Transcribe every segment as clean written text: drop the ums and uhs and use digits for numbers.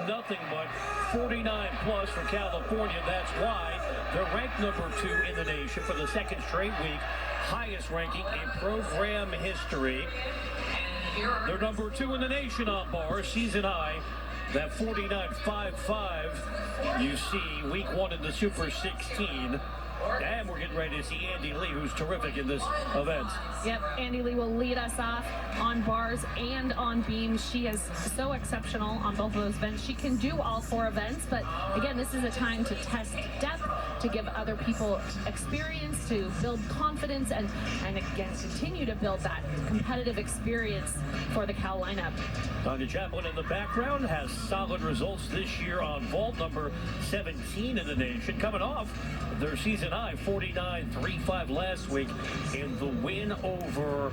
nothing but 49 plus for California. That's why they're ranked number 2 in the nation for the second straight week. Highest ranking in program history. They're number 2 in the nation on bars, season high. That 49.55 you see week 1 in the Super 16. And we're getting ready to see Andy Lee, who's terrific in this event. Yep, Andy Lee will lead us off on bars and on beams. She is so exceptional on both of those events. She can do all 4 events, but again, this is a time to test depth, to give other people experience, to build confidence, and again, continue to build that competitive experience for the Cal lineup. Tanya Chaplin in the background has solid results this year on vault, number 17 in the nation, coming off their season high 49.35 last week in the win over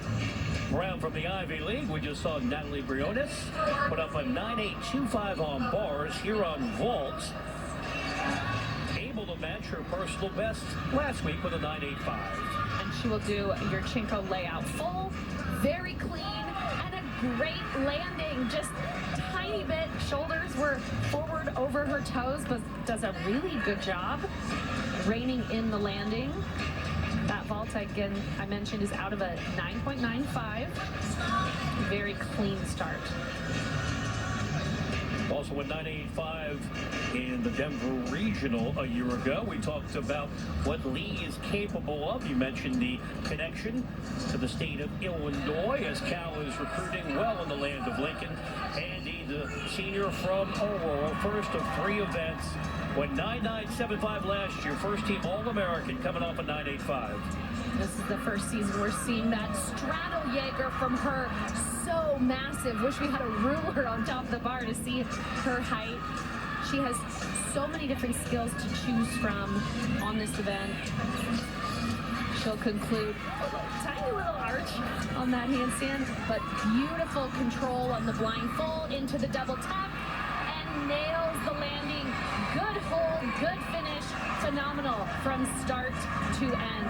Brown from the Ivy League. We just saw Natalie Briones put up a 9.825 on bars here on vault. Able to match her personal best last week with a 9.85. And she will do your Chinko layout full, very clean, and a great landing. Just tiny bit. Shoulders were forward over her toes, but does a really good job reining in the landing. That vault, again, I mentioned, is out of a 9.95. Very clean start. Also a 9.85 in the Denver Regional a year ago. We talked about what Lee is capable of. You mentioned the connection to the state of Illinois as Cal is recruiting well in the land of Lincoln. Andy, the senior from Aurora, first of 3 events, went 9.975 last year. First team All-American coming off a 9.85. This is the first season we're seeing that straddle Jaeger from her. So massive. Wish we had a ruler on top of the bar to see her height. She has so many different skills to choose from on this event. She'll conclude a tiny little arch on that handstand, but beautiful control on the blind full into the double tuck and nails the landing. Good hold, good finish, phenomenal from start to end.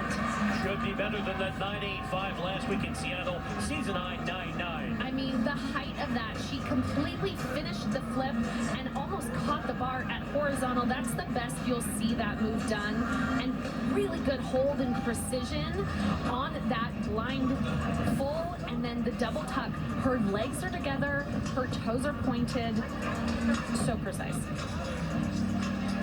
Should be better than that 9.85 last week in Seattle, season high 9.9. I mean, the height of that, she completely finished the flip and almost caught the bar at horizontal. That's the best you'll see that move done. And really good hold and precision on that blind full, and then the double tuck. Her legs are together, her toes are pointed. So precise.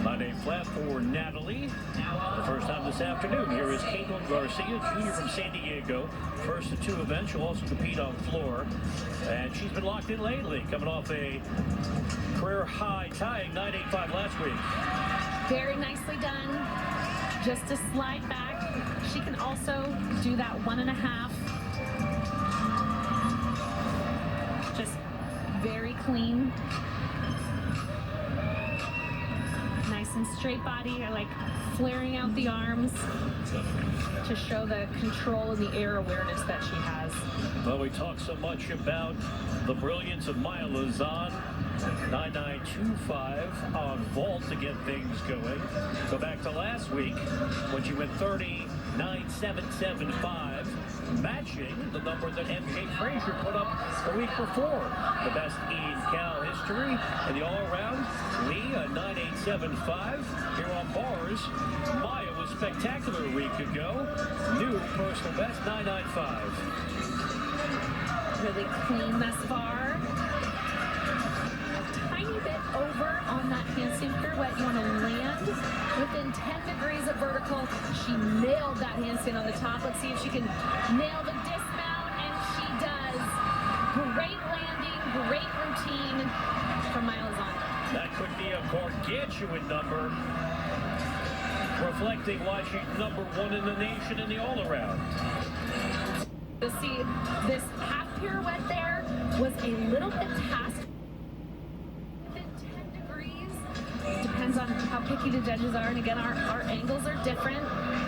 9.8 flat for Natalie. The first time this afternoon. Here is Caitlin Garcia, junior from San Diego. First of 2 events. She'll also compete on floor. And she's been locked in lately, coming off a career high tying 9.85 last week. Very nicely done. Just to slide back. She can also do that 1.5. Just very clean. Nice and straight body. I like flaring out the arms to show the control and the air awareness that she has. Well, we talk so much about the brilliance of Maya Lazan. 9.925 on vault to get things going. Go back to last week when she went 30.9775, matching the number that MJ Frazier put up the week before. The best in Cal history. And the all-around, Lee, a 9.875. Here on bars, Maya was spectacular a week ago. New personal best, 9.95. Really clean thus far. Over on that handstand pirouette. You want to land within 10 degrees of vertical. She nailed that handstand on the top. Let's see if she can nail the dismount, and she does. Great landing, great routine from Maya Lazan. That could be a gargantuan number, reflecting why she's number 1 in the nation in the all-around. To see this half pirouette there was a little bit past. Depends on how picky the judges are, and again, our angles are different.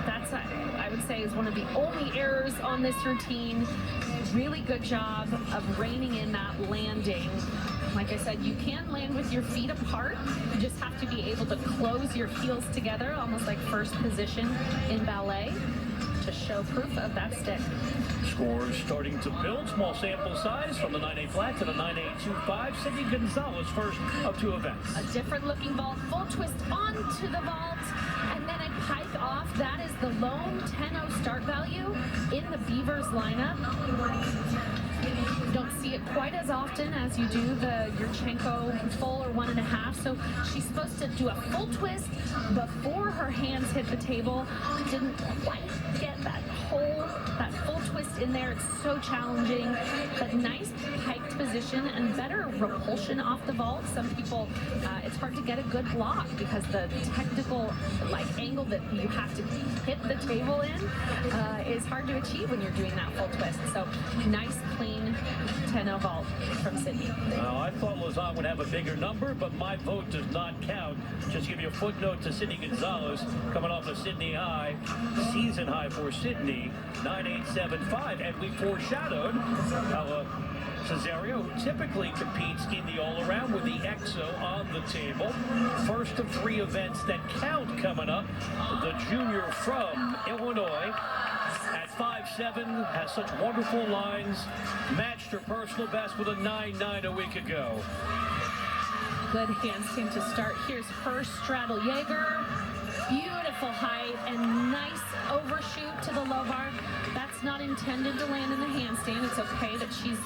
That's, I would say, is one of the only errors on this routine. Really good job of reining in that landing. Like I said, you can land with your feet apart. You just have to be able to close your heels together, almost like first position in ballet, to show proof of that stick. Scores starting to build. Small sample size from the 9A flat to the 9A 2-5. Sydney Gonzalez first of two events. A different looking vault, full twist onto the vault, and then a pike off. That is the lone 10-0 start value in the Beavers lineup. You don't see it quite as often as you do the Yurchenko full or 1.5. So she's supposed to do a full twist before her hands hit the table. Didn't quite get that full twist in there. It's so challenging, but nice piked position and better repulsion off the vault. Some people, it's hard to get a good block because the technical angle that you have to hit the table in is hard to achieve when you're doing that full twist. So nice, clean 10-0 vault from Sydney. I thought Lausanne would have a bigger number, but my vote does not count. Just give you a footnote to Sydney Gonzalez coming off a Sydney high, season high for Sydney, 9.875, and we foreshadowed how Cesario typically competes in the all-around with the EXO on the table. First of three events that count coming up. The junior from Illinois at 5'7", has such wonderful lines, matched her personal best with a 9.9 a week ago. Good handstand to start. Here's her straddle Jaeger. Beautiful height and nice overshoot to the low bar. That's not intended to land in the handstand. It's okay that she's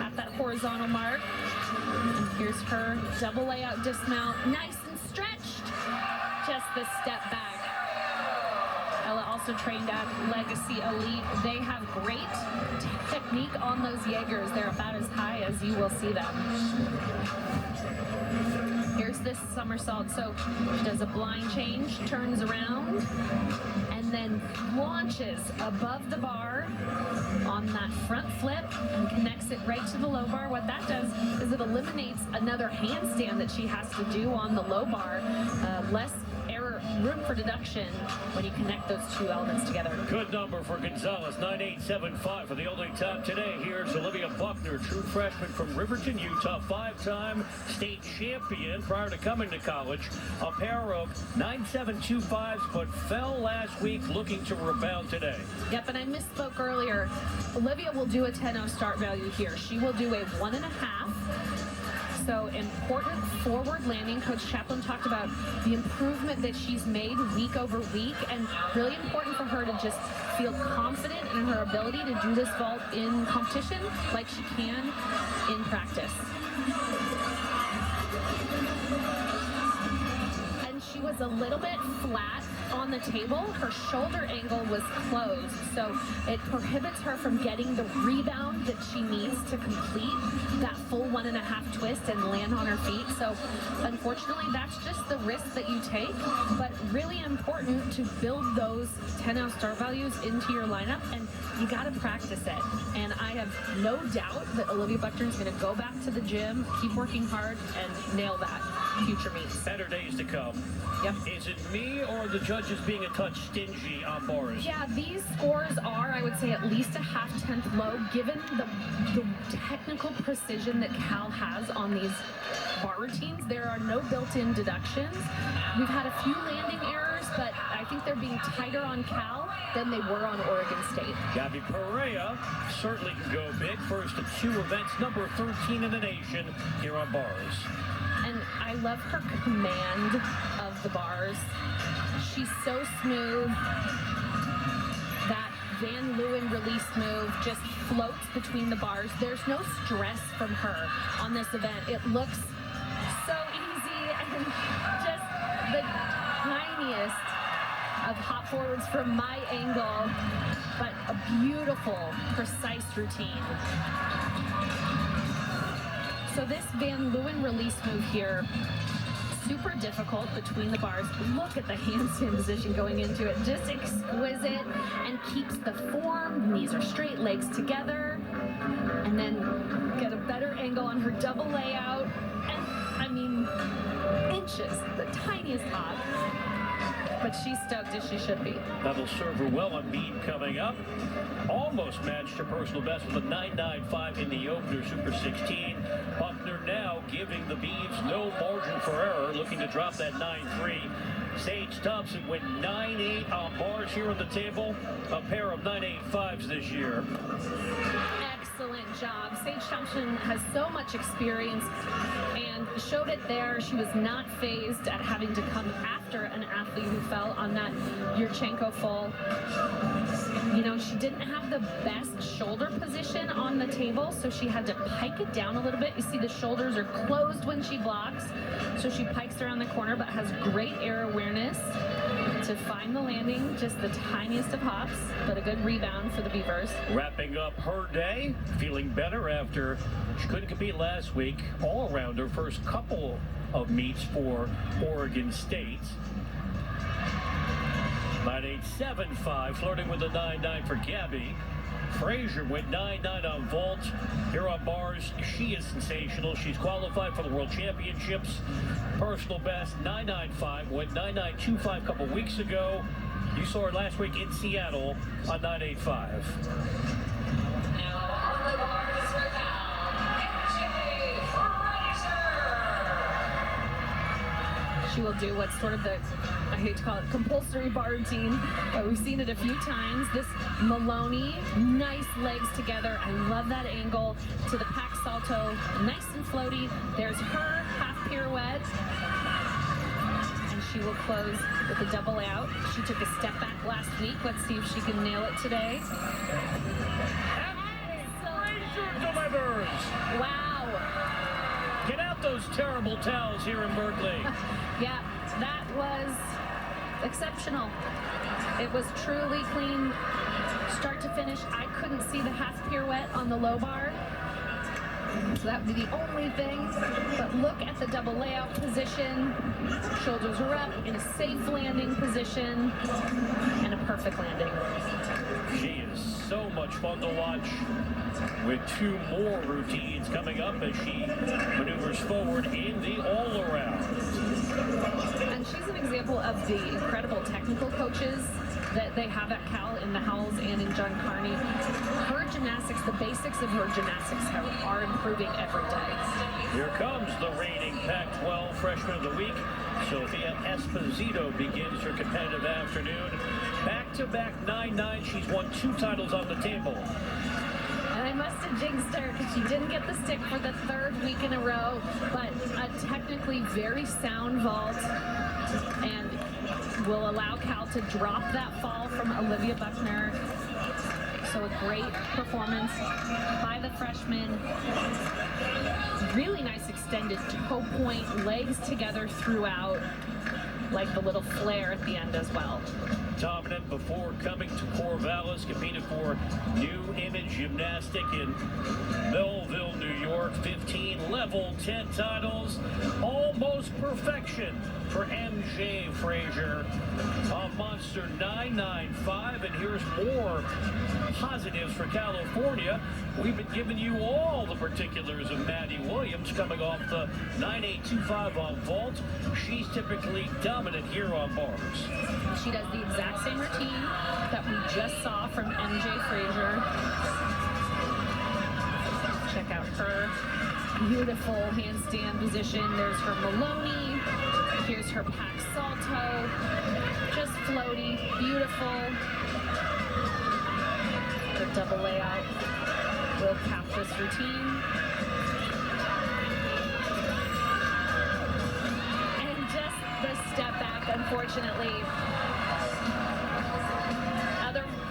at that horizontal mark. And here's her double layout dismount. Nice and stretched. Just the step back. Ella also trained at Legacy Elite. They have great technique on those Jaegers. They're about as high as you will see them. Here's this somersault. So she does a blind change, turns around, and then launches above the bar on that front flip and connects it right to the low bar. What that does is it eliminates another handstand that she has to do on the low bar. Less room for deduction when you connect those two elements together. Good number for Gonzalez, 9.875 for the only time today. Here's Olivia Buckner, true freshman from Riverton, Utah, 5-time state champion prior to coming to college. A pair of 9.725s, but fell last week, looking to rebound today. Yep, and I misspoke earlier. Olivia will do a 10-0 start value here. She will do a 1.5. So important forward landing. Coach Chaplin talked about the improvement that she's made week over week, and really important for her to just feel confident in her ability to do this vault in competition like she can in practice. And she was a little bit flat on the table. Her shoulder angle was closed, so it prohibits her from getting the rebound that she needs to complete that full 1.5 twist and land on her feet. So unfortunately, that's just the risk that you take, but really important to build those 10-0 start values into your lineup, and you got to practice it. And I have no doubt that Olivia Buckner is going to go back to the gym, keep working hard, and nail that future meets. Better days to come. Yep. Is it me or the judges being a touch stingy on bars? Yeah, these scores are, I would say, at least a half-tenth low, given the technical precision that Cal has on these bar routines. There are no built-in deductions. We've had a few landing errors, but I think they're being tighter on Cal than they were on Oregon State. Gabby Perea certainly can go big. First of two events, number 13 in the nation here on bars. And I love her command of the bars. She's so smooth. That Van Leeuwen release move just floats between the bars. There's no stress from her on this event. It looks so easy and just the tiniest of hop forwards from my angle, but a beautiful, precise routine. So this Van Leeuwen release move here, super difficult between the bars. Look at the handstand position going into it. Just exquisite and keeps the form. Knees are straight, legs together. And then get a better angle on her double layout. And I mean, inches, the tiniest hop. but she's stoked as she should be. That'll serve her well on beam coming up. Almost matched her personal best with a 9.95 in the opener, Super 16. Buckner now giving the Beavs no margin for error, looking to drop that 9.3. Sage Thompson went 9.8 on bars here on the table, a pair of 9.85s this year. Excellent job. Sage Thompson has so much experience and showed it there. She was not phased at having to come after an athlete who fell on that Yurchenko fall. You know, she didn't have the best shoulder position on the table, so she had to pike it down a little bit. You see the shoulders are closed when she blocks, so she pikes around the corner, but has great air awareness to find the landing, just the tiniest of hops, but a good rebound for the Beavers. Wrapping up her day, feeling better after she couldn't compete last week, all around her first couple of meets for Oregon State. 9.875, flirting with the 9.9 for Gabby. Frazier went 9.9 on vault. Here on bars, she is sensational. She's qualified for the World Championships. Personal best, 9.95, went 9.925 a couple weeks ago. You saw her last week in Seattle on 9.85. She will do what's sort of the, I hate to call it, compulsory bar routine, but we've seen it a few times. This Maloney, nice legs together. I love that angle to the pack salto, nice and floaty. There's her half pirouette, and she will close with a double out. She took a step back last week. Let's see if she can nail it today. Frazier delivers. Wow. Get out those terrible towels here in Berkeley. Yeah, that was exceptional. It was truly clean, start to finish. I couldn't see the half pirouette on the low bar, so that would be the only thing. But look at the double layout position. Shoulders are up in a safe landing position and a perfect landing. She is so much fun to watch, with two more routines coming up as she maneuvers forward in the all-around. And she's an example of the incredible technical coaches that they have at Cal in the Howells and in John Carney. Her gymnastics, the basics of her gymnastics are improving every day. Here comes the reigning Pac-12 Freshman of the Week. Sophia Esposito begins her competitive afternoon. Back-to-back 9.9. She's won 2 titles on the table. And I must have jinxed her because she didn't get the stick for the 3rd week in a row, but a technically very sound vault and will allow Cal to drop that fall from Olivia Buckner. So a great performance by the freshman. Really nice extended toe point, legs together throughout, like the little flare at the end as well. Dominant before coming to Corvallis, competed for New Image Gymnastic in Melville, New York. 15 level 10 titles, almost perfection for MJ Frazier. A monster 9.95, and here's more positives for California. We've been giving you all the particulars of Maddie Williams coming off the 9.825 on vault. She's typically dominant here on bars. She does the exact same routine that we just saw from MJ Frazier. Check out her beautiful handstand position. There's her Maloney. Here's her pack salto. Just floaty, beautiful. The double layout will cap this routine. And just the step back, unfortunately.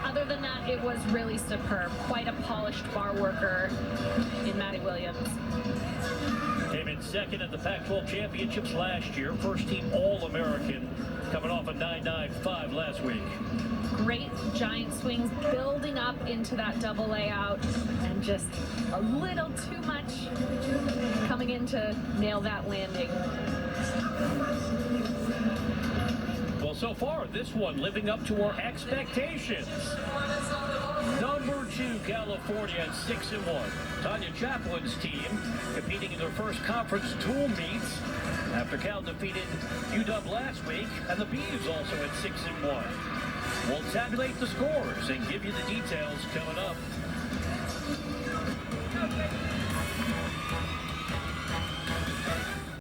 Other than that, it was really superb. Quite a polished bar worker in Maddie Williams. Came in second at the Pac-12 Championships last year. First team All-American, coming off a 9.95 last week. Great giant swings, building up into that double layout, and just a little too much coming in to nail that landing. Well, so far, this one living up to our expectations. Number 2, California at 6-1. Tanya Chaplin's team competing in their first conference dual meets after Cal defeated UW last week, and the Bees also at 6-1. We'll tabulate the scores and give you the details coming up.